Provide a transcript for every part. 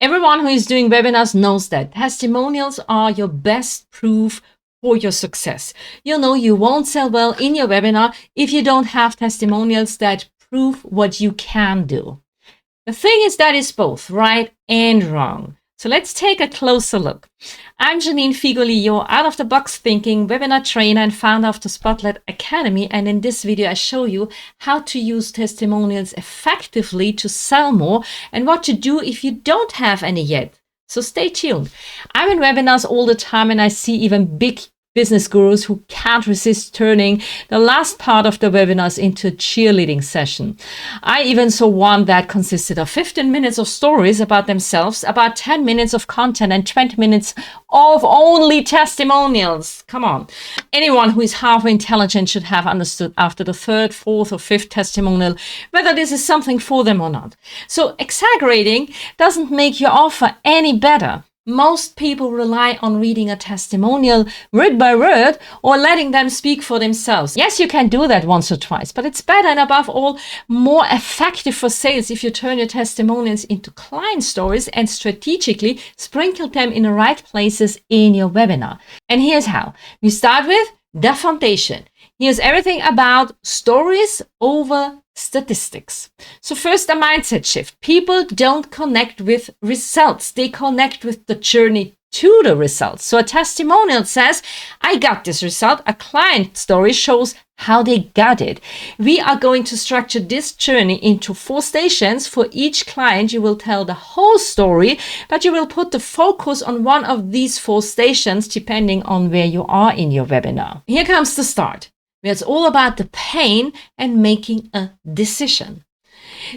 Everyone who is doing webinars knows that testimonials are your best proof for your success. You know you won't sell well in your webinar if you don't have testimonials that prove what you can do. The thing is that is both right and wrong. So let's take a closer look. I'm Janine Figoli, your out-of-the-box thinking webinar trainer and founder of the Spotlight Academy. And in this video, I show you how to use testimonials effectively to sell more and what to do if you don't have any yet. So stay tuned. I'm in webinars all the time and I see even big business gurus who can't resist turning the last part of the webinars into a cheerleading session. I even saw one that consisted of 15 minutes of stories about themselves, about 10 minutes of content, and 20 minutes of only testimonials. Come on. Anyone who is halfway intelligent should have understood after the third, fourth, or fifth testimonial whether this is something for them or not. So exaggerating doesn't make your offer any better. Most people rely on reading a testimonial word by word or letting them speak for themselves. Yes, you can do that once or twice, but it's better and above all, more effective for sales if you turn your testimonials into client stories and strategically sprinkle them in the right places in your webinar. And here's how. We start with the foundation. Here's everything about stories over statistics. So first, a mindset shift. People don't connect with results. They connect with the journey to the results. So a testimonial says, I got this result. A client story shows how they got it. We are going to structure this journey into 4 stations. For each client, you will tell the whole story, but you will put the focus on one of these 4 stations depending on where you are in your webinar. Here comes the start, where it's all about the pain and making a decision.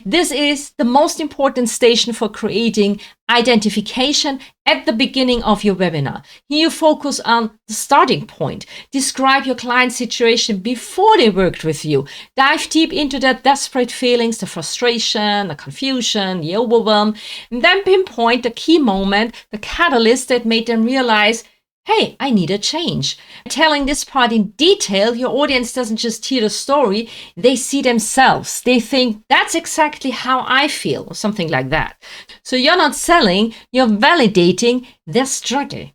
This is the most important station for creating identification at the beginning of your webinar. Here you focus on the starting point. Describe your client's situation before they worked with you. Dive deep into their desperate feelings, the frustration, the confusion, the overwhelm, and then pinpoint the key moment, the catalyst that made them realize, hey, I need a change. Telling this part in detail, your audience doesn't just hear the story, they see themselves. They think, that's exactly how I feel, or something like that. So you're not selling, you're validating their struggle.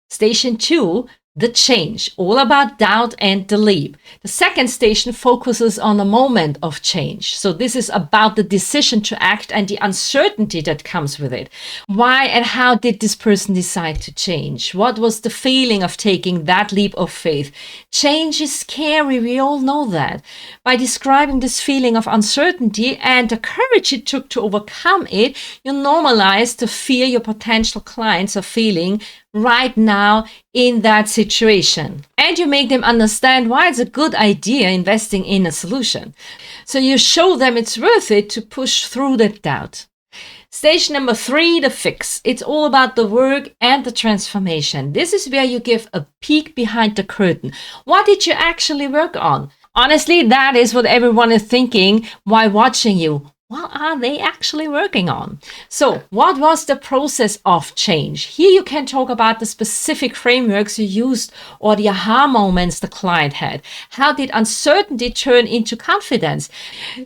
Station 2, the change, all about doubt and the leap. The second station focuses on the moment of change. So this is about the decision to act and the uncertainty that comes with it. Why and how did this person decide to change? What was the feeling of taking that leap of faith? Change is scary, we all know that. By describing this feeling of uncertainty and the courage it took to overcome it, you normalize the fear your potential clients are feeling right now in that situation. And you make them understand why it's a good idea investing in a solution. So you show them it's worth it to push through that doubt. Stage number 3, the fix. It's all about the work and the transformation. This is where you give a peek behind the curtain. What did you actually work on? Honestly, that is what everyone is thinking while watching you. What are they actually working on? So what was the process of change? Here you can talk about the specific frameworks you used or the aha moments the client had. How did uncertainty turn into confidence?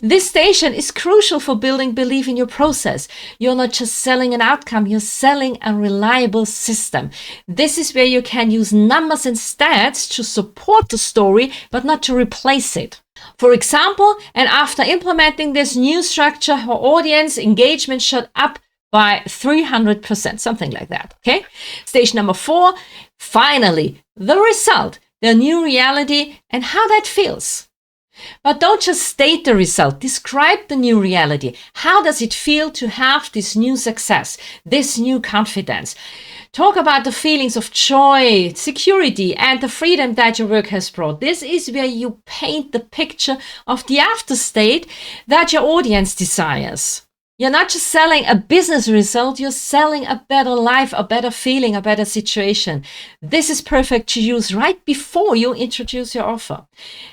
This station is crucial for building belief in your process. You're not just selling an outcome, you're selling a reliable system. This is where you can use numbers and stats to support the story, but not to replace it. For example, and after implementing this new structure, her audience engagement shot up by 300%, something like that. Okay. Stage number 4, finally, the result, the new reality and how that feels. But don't just state the result, describe the new reality. How does it feel to have this new success, this new confidence? Talk about the feelings of joy, security, and the freedom that your work has brought. This is where you paint the picture of the after state that your audience desires. You're not just selling a business result, you're selling a better life, a better feeling, a better situation. This is perfect to use right before you introduce your offer.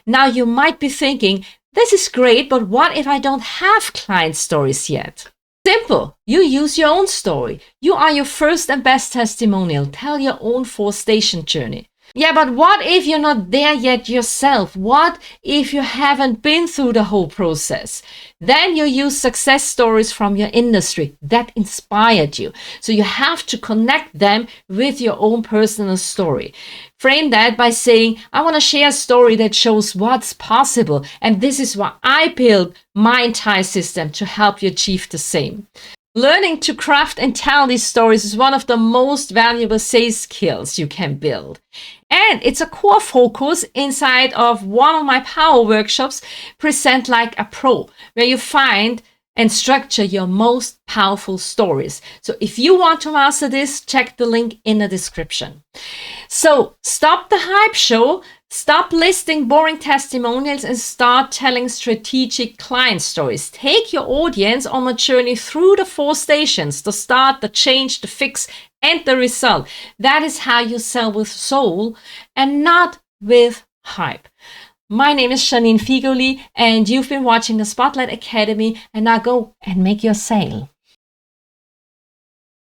Now you might be thinking, this is great, but what if I don't have client stories yet? Simple. You use your own story. You are your first and best testimonial. Tell your own 4-station journey. Yeah, but what if you're not there yet yourself? What if you haven't been through the whole process? Then you use success stories from your industry that inspired you. So you have to connect them with your own personal story. Frame that by saying, I want to share a story that shows what's possible. And this is why I built my entire system to help you achieve the same. Learning to craft and tell these stories is one of the most valuable sales skills you can build. And it's a core focus inside of one of my power workshops, Present Like a Pro, where you find and structure your most powerful stories. So if you want to master this, check the link in the description. So stop the hype show, stop listing boring testimonials, and start telling strategic client stories. Take your audience on a journey through the 4 stations: the start, the change, the fix, and the result. That is how you sell with soul and not with hype. My name is Janine Figoli, and you've been watching the Spotlight Academy, and now go and make your sale.